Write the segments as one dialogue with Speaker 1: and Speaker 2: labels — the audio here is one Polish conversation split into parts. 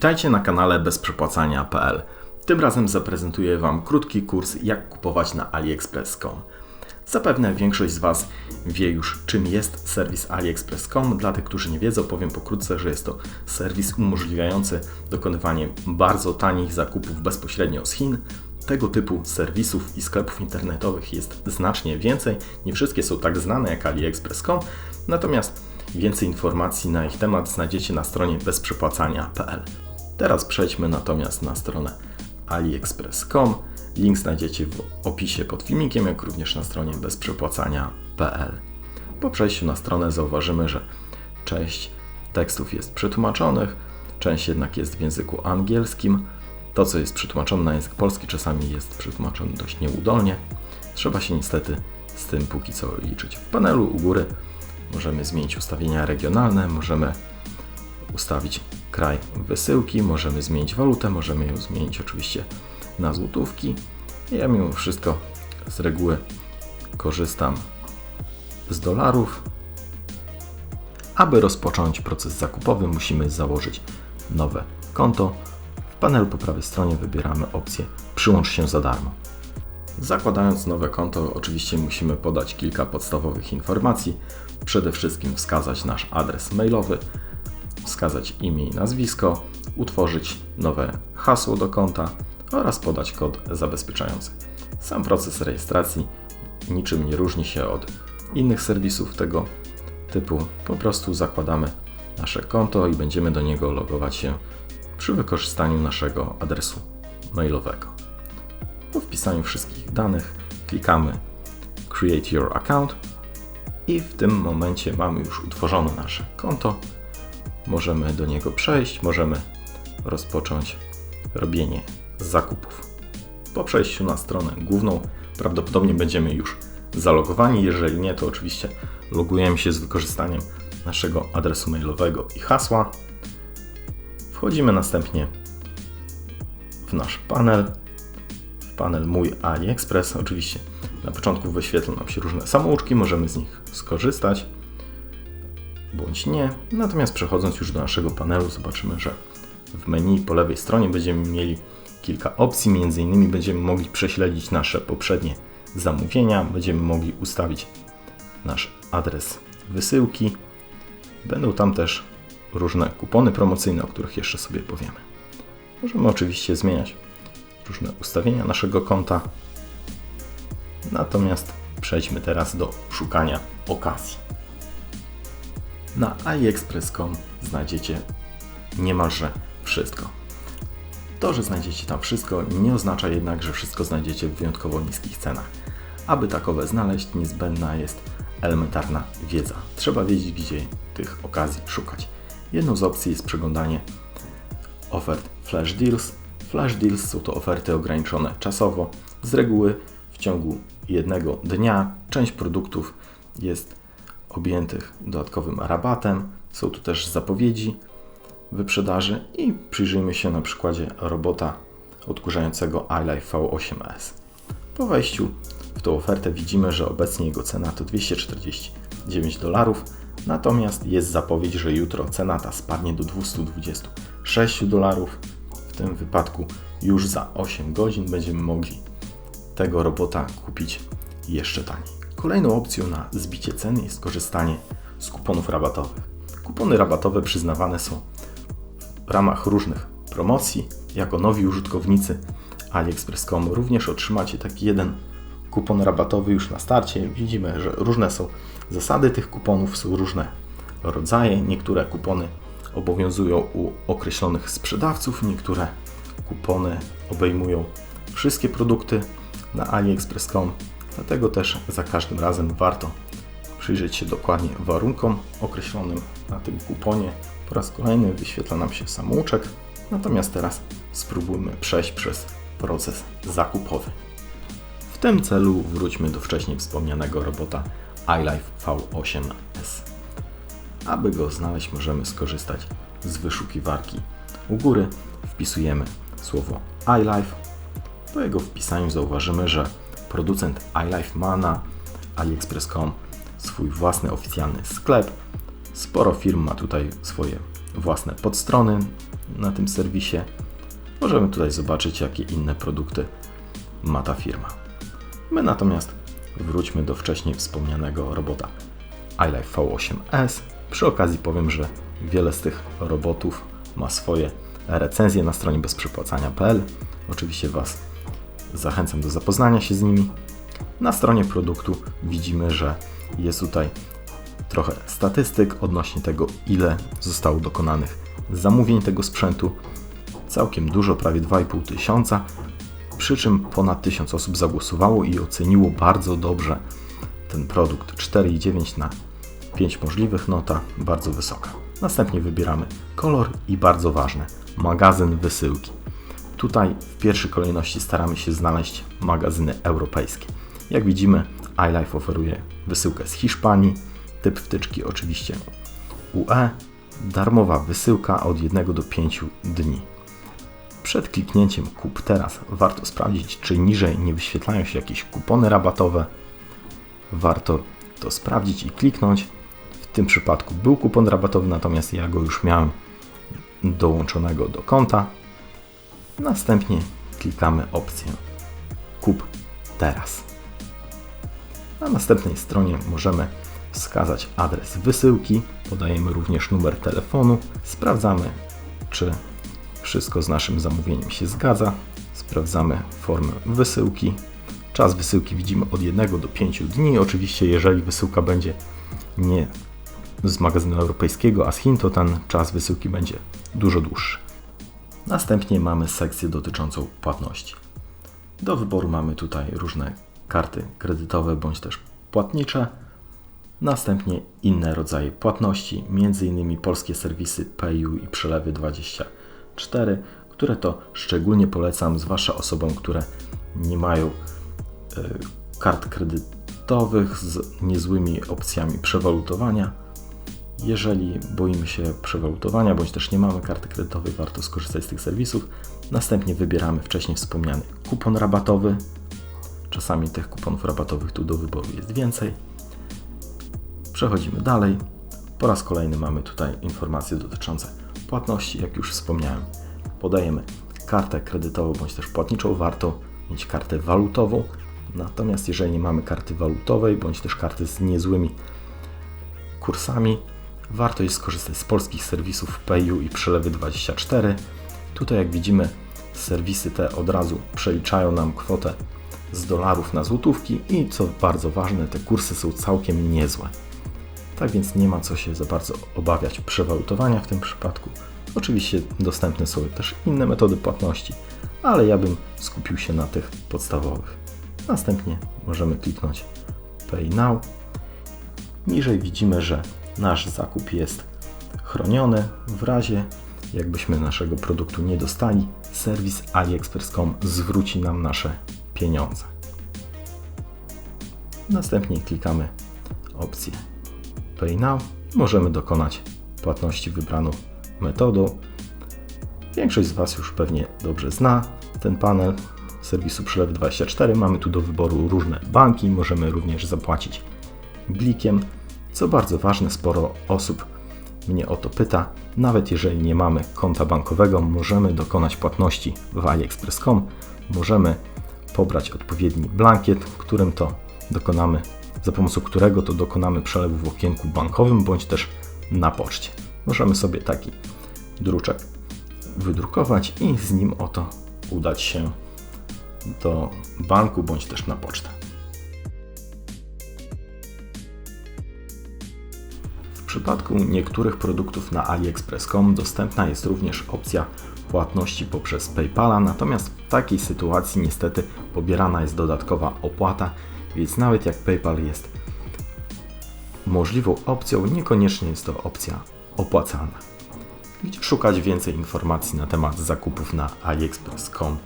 Speaker 1: Witajcie na kanale bezprzepłacania.pl. Tym razem zaprezentuję Wam krótki kurs, jak kupować na AliExpress.com. Zapewne większość z Was wie już, czym jest serwis AliExpress.com. Dla tych, którzy nie wiedzą, powiem pokrótce, że jest to serwis umożliwiający dokonywanie bardzo tanich zakupów bezpośrednio z Chin. Tego typu serwisów i sklepów internetowych jest znacznie więcej. Nie wszystkie są tak znane jak AliExpress.com, natomiast więcej informacji na ich temat znajdziecie na stronie bezprzepłacania.pl. Teraz przejdźmy natomiast na stronę aliexpress.com. Link znajdziecie w opisie pod filmikiem, jak również na stronie bezprzepłacania.pl. Po przejściu na stronę zauważymy, że część tekstów jest przetłumaczonych, część jednak jest w języku angielskim. To, co jest przetłumaczone na język polski, czasami jest przetłumaczone dość nieudolnie. Trzeba się niestety z tym póki co liczyć. W panelu u góry możemy zmienić ustawienia regionalne, możemy ustawić kraj wysyłki, możemy zmienić walutę, możemy ją zmienić oczywiście na złotówki. Ja mimo wszystko z reguły korzystam z dolarów. Aby rozpocząć proces zakupowy, musimy założyć nowe konto. W panelu po prawej stronie wybieramy opcję Przyłącz się za darmo. Zakładając nowe konto, oczywiście musimy podać kilka podstawowych informacji. Przede wszystkim wskazać nasz adres mailowy, wskazać imię i nazwisko, utworzyć nowe hasło do konta oraz podać kod zabezpieczający. Sam proces rejestracji niczym nie różni się od innych serwisów tego typu. Po prostu zakładamy nasze konto i będziemy do niego logować się przy wykorzystaniu naszego adresu mailowego. Po wpisaniu wszystkich danych klikamy Create Your Account i w tym momencie mamy już utworzone nasze konto. Możemy do niego przejść, możemy rozpocząć robienie zakupów. Po przejściu na stronę główną prawdopodobnie będziemy już zalogowani. Jeżeli nie, to oczywiście logujemy się z wykorzystaniem naszego adresu mailowego i hasła. Wchodzimy następnie w nasz panel. W panel Mój AliExpress. Oczywiście na początku wyświetlą nam się różne samouczki, możemy z nich skorzystać bądź nie. Natomiast przechodząc już do naszego panelu, zobaczymy, że w menu po lewej stronie będziemy mieli kilka opcji. Między innymi będziemy mogli prześledzić nasze poprzednie zamówienia, będziemy mogli ustawić nasz adres wysyłki. Będą tam też różne kupony promocyjne, o których jeszcze sobie powiemy. Możemy oczywiście zmieniać różne ustawienia naszego konta. Natomiast przejdźmy teraz do szukania okazji. Na aliexpress.com znajdziecie niemalże wszystko. To, że znajdziecie tam wszystko, nie oznacza jednak, że wszystko znajdziecie w wyjątkowo niskich cenach. Aby takowe znaleźć, niezbędna jest elementarna wiedza. Trzeba wiedzieć, gdzie tych okazji szukać. Jedną z opcji jest przeglądanie ofert Flash Deals. Flash Deals są to oferty ograniczone czasowo. Z reguły w ciągu jednego dnia część produktów jest objętych dodatkowym rabatem. Są tu też zapowiedzi wyprzedaży i przyjrzyjmy się na przykładzie robota odkurzającego iLife V8S. Po wejściu w tą ofertę widzimy, że obecnie jego cena to $249, natomiast jest zapowiedź, że jutro cena ta spadnie do $226. W tym wypadku już za 8 godzin będziemy mogli tego robota kupić jeszcze taniej. Kolejną opcją na zbicie ceny jest korzystanie z kuponów rabatowych. Kupony rabatowe przyznawane są w ramach różnych promocji. Jako nowi użytkownicy AliExpress.com również otrzymacie taki jeden kupon rabatowy już na starcie. Widzimy, że różne są zasady tych kuponów, są różne rodzaje. Niektóre kupony obowiązują u określonych sprzedawców, niektóre kupony obejmują wszystkie produkty na AliExpress.com. Dlatego też za każdym razem warto przyjrzeć się dokładnie warunkom określonym na tym kuponie. Po raz kolejny wyświetla nam się samouczek. Natomiast teraz spróbujmy przejść przez proces zakupowy. W tym celu wróćmy do wcześniej wspomnianego robota iLife V8S. Aby go znaleźć, możemy skorzystać z wyszukiwarki u góry. Wpisujemy słowo iLife. Po jego wpisaniu zauważymy, że producent iLife ma na AliExpress.com swój własny oficjalny sklep. Sporo firm ma tutaj swoje własne podstrony. na tym serwisie. Możemy tutaj zobaczyć, jakie inne produkty ma ta firma. My natomiast wróćmy do wcześniej wspomnianego robota iLife V8S. Przy okazji powiem, że wiele z tych robotów ma swoje recenzje na stronie bezprzepłacania.pl. Oczywiście Was zachęcam do zapoznania się z nimi. Na stronie produktu widzimy, że jest tutaj trochę statystyk odnośnie tego, ile zostało dokonanych zamówień tego sprzętu. Całkiem dużo, prawie 2,5 tysiąca, przy czym ponad 1000 osób zagłosowało i oceniło bardzo dobrze ten produkt. 4,9 na 5 możliwych, nota bardzo wysoka. Następnie wybieramy kolor i bardzo ważne, magazyn wysyłki. Tutaj w pierwszej kolejności staramy się znaleźć magazyny europejskie. Jak widzimy, iLife oferuje wysyłkę z Hiszpanii, typ wtyczki oczywiście UE, darmowa wysyłka od 1 do 5 dni. Przed kliknięciem kup teraz warto sprawdzić, czy niżej nie wyświetlają się jakieś kupony rabatowe. Warto to sprawdzić i kliknąć. W tym przypadku był kupon rabatowy, natomiast ja go już miałem dołączonego do konta. Następnie klikamy opcję kup teraz. Na następnej stronie możemy wskazać adres wysyłki, podajemy również numer telefonu, sprawdzamy, czy wszystko z naszym zamówieniem się zgadza, sprawdzamy formę wysyłki. Czas wysyłki widzimy od 1 do 5 dni. Oczywiście jeżeli wysyłka będzie nie z magazynu europejskiego, a z Chin, to ten czas wysyłki będzie dużo dłuższy. Następnie mamy sekcję dotyczącą płatności. Do wyboru mamy tutaj różne karty kredytowe bądź też płatnicze. Następnie inne rodzaje płatności, m.in. polskie serwisy PayU i Przelewy24, które to szczególnie polecam, zwłaszcza osobom, które nie mają kart kredytowych z niezłymi opcjami przewalutowania. Jeżeli boimy się przewalutowania, bądź też nie mamy karty kredytowej, warto skorzystać z tych serwisów. Następnie wybieramy wcześniej wspomniany kupon rabatowy. Czasami tych kuponów rabatowych tu do wyboru jest więcej. Przechodzimy dalej. Po raz kolejny mamy tutaj informacje dotyczące płatności. Jak już wspomniałem, podajemy kartę kredytową bądź też płatniczą. Warto mieć kartę walutową. Natomiast jeżeli nie mamy karty walutowej bądź też karty z niezłymi kursami, warto jest skorzystać z polskich serwisów PayU i Przelewy24. Tutaj jak widzimy, serwisy te od razu przeliczają nam kwotę z dolarów na złotówki i co bardzo ważne, te kursy są całkiem niezłe. Tak więc nie ma co się za bardzo obawiać przewalutowania w tym przypadku. Oczywiście dostępne są też inne metody płatności, ale ja bym skupił się na tych podstawowych. Następnie możemy kliknąć Pay Now. Niżej widzimy, że nasz zakup jest chroniony. W razie jakbyśmy naszego produktu nie dostali, serwis AliExpress.com zwróci nam nasze pieniądze. Następnie klikamy opcję Pay Now i możemy dokonać płatności wybraną metodą. Większość z Was już pewnie dobrze zna ten panel serwisu Przelewy24. Mamy tu do wyboru różne banki, możemy również zapłacić blikiem. Co bardzo ważne, sporo osób mnie o to pyta. Nawet jeżeli nie mamy konta bankowego, możemy dokonać płatności w AliExpress.com. Możemy pobrać odpowiedni blankiet, którym to dokonamy, za pomocą którego to dokonamy przelewu w okienku bankowym bądź też na poczcie. Możemy sobie taki druczek wydrukować i z nim oto udać się do banku bądź też na pocztę. W przypadku niektórych produktów na AliExpress.com dostępna jest również opcja płatności poprzez PayPala, natomiast w takiej sytuacji niestety pobierana jest dodatkowa opłata, więc nawet jak PayPal jest możliwą opcją, niekoniecznie jest to opcja opłacalna. Gdzie szukać więcej informacji na temat zakupów na AliExpress.com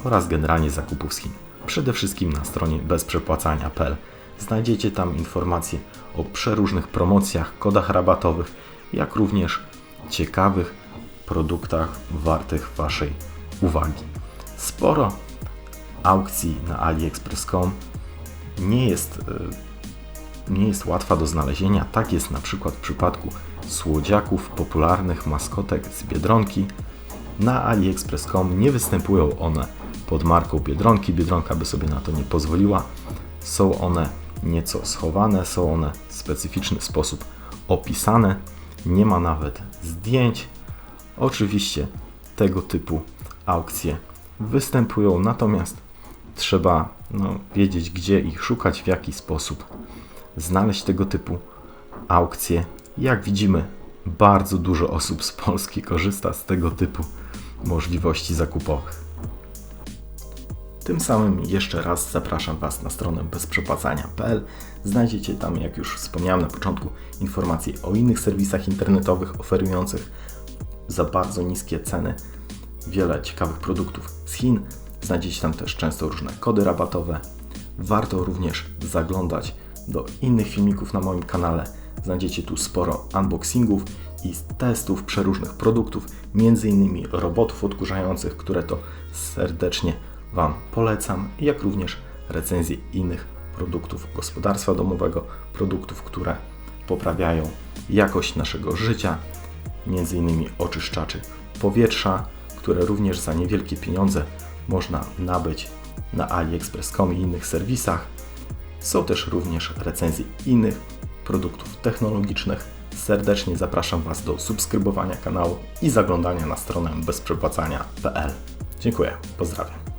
Speaker 1: oraz generalnie zakupów z Chin? Przede wszystkim na stronie bezprzepłacania.pl. Znajdziecie tam informacje o przeróżnych promocjach, kodach rabatowych, jak również ciekawych produktach wartych Waszej uwagi. Sporo aukcji na AliExpress.com nie jest łatwa do znalezienia. Tak jest na przykład w przypadku słodziaków, popularnych maskotek z Biedronki. Na AliExpress.com nie występują one pod marką Biedronki. Biedronka by sobie na to nie pozwoliła. Są one nieco schowane, są one w specyficzny sposób opisane. Nie ma nawet zdjęć. Oczywiście tego typu aukcje występują, natomiast trzeba wiedzieć, gdzie ich szukać, w jaki sposób znaleźć tego typu aukcje. Jak widzimy, bardzo dużo osób z Polski korzysta z tego typu możliwości zakupowych. Tym samym jeszcze raz zapraszam Was na stronę bezprzepłacania.pl. Znajdziecie tam, jak już wspomniałem na początku, informacje o innych serwisach internetowych oferujących za bardzo niskie ceny wiele ciekawych produktów z Chin. Znajdziecie tam też często różne kody rabatowe. Warto również zaglądać do innych filmików na moim kanale. Znajdziecie tu sporo unboxingów i testów przeróżnych produktów, m.in. robotów odkurzających, które to serdecznie Wam polecam, jak również recenzje innych produktów gospodarstwa domowego, produktów, które poprawiają jakość naszego życia, m.in. oczyszczaczy powietrza, które również za niewielkie pieniądze można nabyć na AliExpress.com i innych serwisach. Są też również recenzje innych produktów technologicznych. Serdecznie zapraszam Was do subskrybowania kanału i zaglądania na stronę bezprzepłacania.pl. Dziękuję, pozdrawiam.